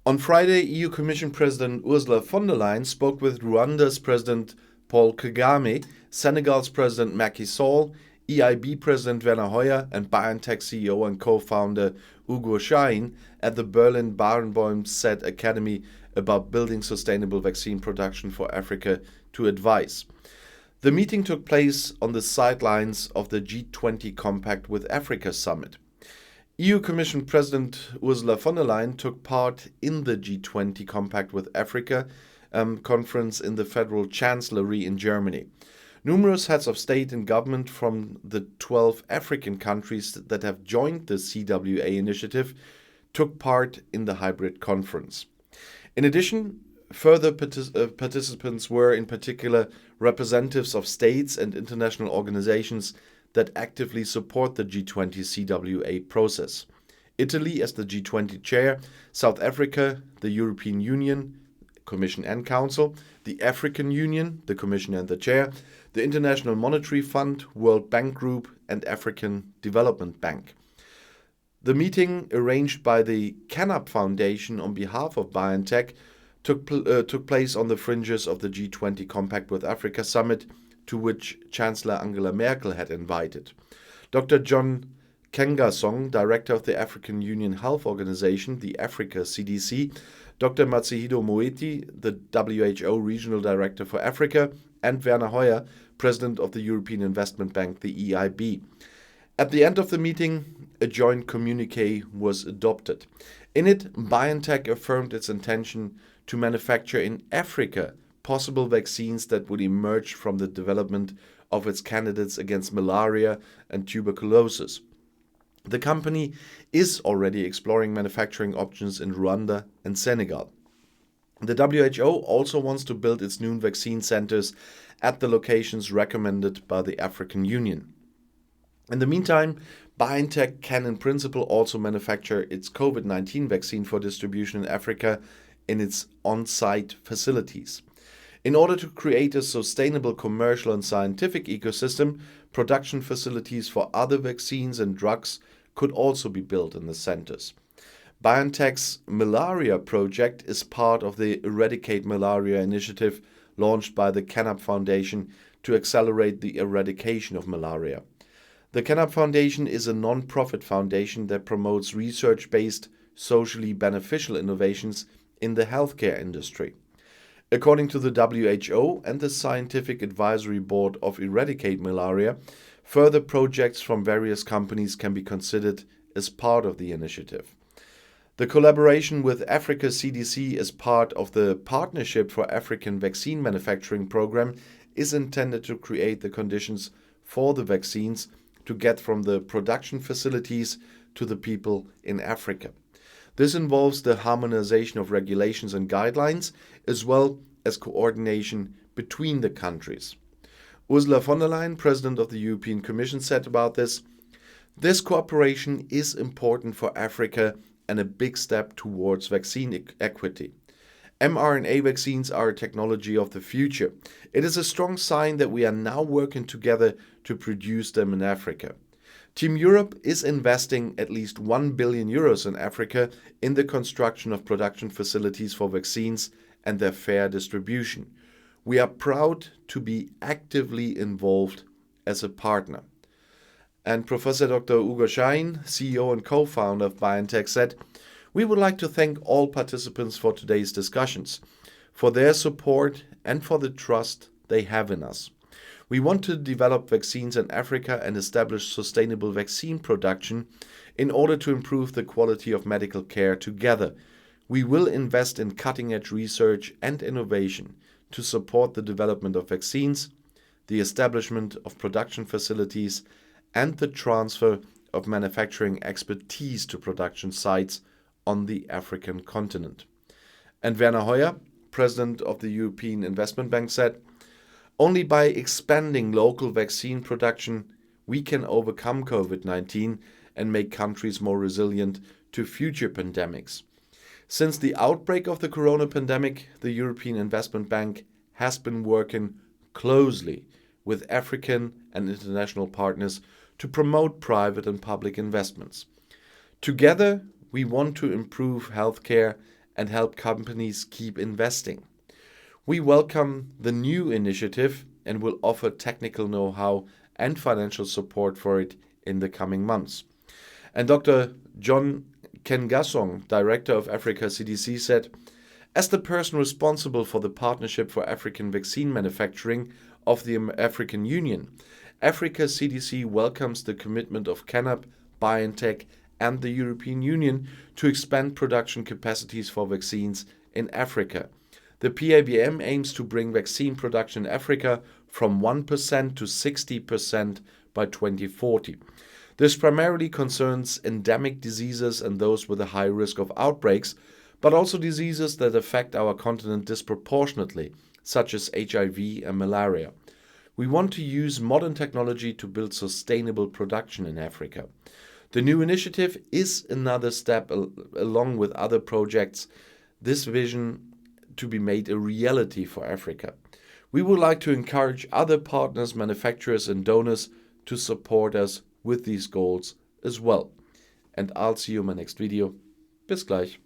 On Friday, EU Commission President Ursula von der Leyen spoke with Rwanda's President Paul Kagame, Senegal's President Macky Sall, EIB President Werner, and BioNTech CEO and co-founder Uğur Şahin at the Berlin Barenboim-Said Academy about building sustainable vaccine production for Africa to advise. The meeting took place on the sidelines of the G20 Compact with Africa summit. EU Commission President Ursula von der Leyen took part in the G20 Compact with Africa conference in the Federal Chancellery in Germany. Numerous heads of state and government from the 12 African countries that have joined the CWA initiative took part in the hybrid conference. In addition, further participants were in particular representatives of states and international organizations that actively support the G20 CWA process. Italy as the G20 chair, South Africa, the European Union, Commission and Council, the African Union, the Commission and the chair, the International Monetary Fund, World Bank Group, and African Development Bank. The meeting, arranged by the Ehrenamt Foundation on behalf of BioNTech, took place on the fringes of the G20 Compact with Africa summit, to which Chancellor Angela Merkel had invited. Dr. John Kengasong, Director of the African Union Health Organization, the Africa CDC, Dr. Matsuhito Moeti, the WHO Regional Director for Africa, and Werner, President of the European Investment Bank, the EIB. At the end of the meeting, a joint communiqué was adopted. In it, BioNTech affirmed its intention to manufacture in Africa possible vaccines that would emerge from the development of its candidates against malaria and tuberculosis. The company is already exploring manufacturing options in Rwanda and Senegal. The WHO also wants to build its new vaccine centers at the locations recommended by the African Union. In the meantime, BioNTech can in principle also manufacture its COVID-19 vaccine for distribution in Africa in its on-site facilities. In order to create a sustainable commercial and scientific ecosystem, production facilities for other vaccines and drugs could also be built in the centers. BioNTech's malaria project is part of the Eradicate Malaria initiative launched by the Ehrenamt Foundation to accelerate the eradication of malaria. The Ehrenamt Foundation is a non-profit foundation that promotes research-based, socially beneficial innovations in the healthcare industry. According to the WHO and the Scientific Advisory Board of Eradicate Malaria, further projects from various companies can be considered as part of the initiative. The collaboration with Africa CDC as part of the Partnership for African Vaccine Manufacturing program is intended to create the conditions for the vaccines to get from the production facilities to the people in Africa. This involves the harmonization of regulations and guidelines, as well as coordination between the countries. Ursula von der Leyen, President of the European Commission, said about this, "This cooperation is important for Africa and a big step towards vaccine equity. mRNA vaccines are a technology of the future. It is a strong sign that we are now working together to produce them in Africa. Team Europe is investing at least 1 billion euros in Africa in the construction of production facilities for vaccines and their fair distribution. We are proud to be actively involved as a partner." And Professor Dr. Uğur Şahin, CEO and co-founder of BioNTech, said, "We would like to thank all participants for today's discussions, for their support and for the trust they have in us. We want to develop vaccines in Africa and establish sustainable vaccine production in order to improve the quality of medical care together. We will invest in cutting-edge research and innovation to support the development of vaccines, the establishment of production facilities, and the transfer of manufacturing expertise to production sites on the African continent." And Werner, President of the European Investment Bank, said, "Only by expanding local vaccine production, we can overcome COVID-19 and make countries more resilient to future pandemics. Since the outbreak of the corona pandemic, the European Investment Bank has been working closely with African and international partners to promote private and public investments. Together, we want to improve healthcare and help companies keep investing. We welcome the new initiative and will offer technical know-how and financial support for it in the coming months. And Dr. John Kengasong, Director of Africa CDC, said, "As the person responsible for the Partnership for African Vaccine Manufacturing of the African Union, Africa CDC welcomes the commitment of CANAP, BioNTech and the European Union to expand production capacities for vaccines in Africa. The PABM aims to bring vaccine production in Africa from 1% to 60% by 2040. This primarily concerns endemic diseases and those with a high risk of outbreaks, but also diseases that affect our continent disproportionately, such as HIV and malaria. We want to use modern technology to build sustainable production in Africa. The new initiative is another step along with other projects, this vision to be made a reality for Africa. We would like to encourage other partners, manufacturers and donors to support us with these goals as well." And I'll see you in my next video. Bis gleich.